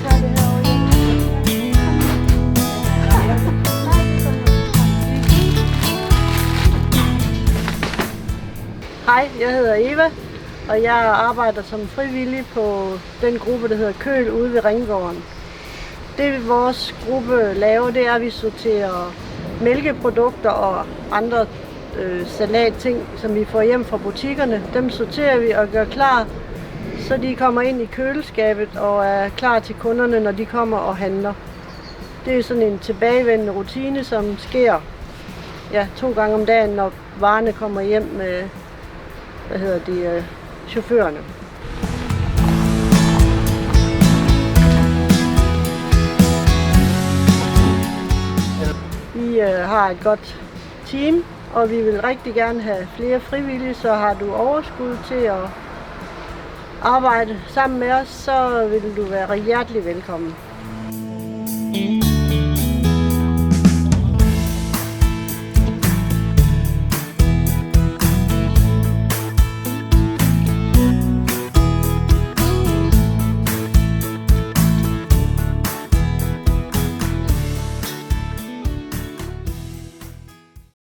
gøre det herovre hjemme. Hej, jeg hedder Eva, og jeg arbejder som frivillig på den gruppe, der hedder Køl ude ved Ringgården. Det vores gruppe laver, det er, at vi sorterer mælkeprodukter og andre salatting, som vi får hjem fra butikkerne. Dem sorterer vi og gør klar, så de kommer ind i køleskabet og er klar til kunderne, når de kommer og handler. Det er sådan en tilbagevendende rutine, som sker 2 gange om dagen, når varerne kommer hjem med chaufførerne. Vi har et godt team, og vi vil rigtig gerne have flere frivillige, så har du overskud til at arbejde sammen med os, så vil du være hjertelig velkommen.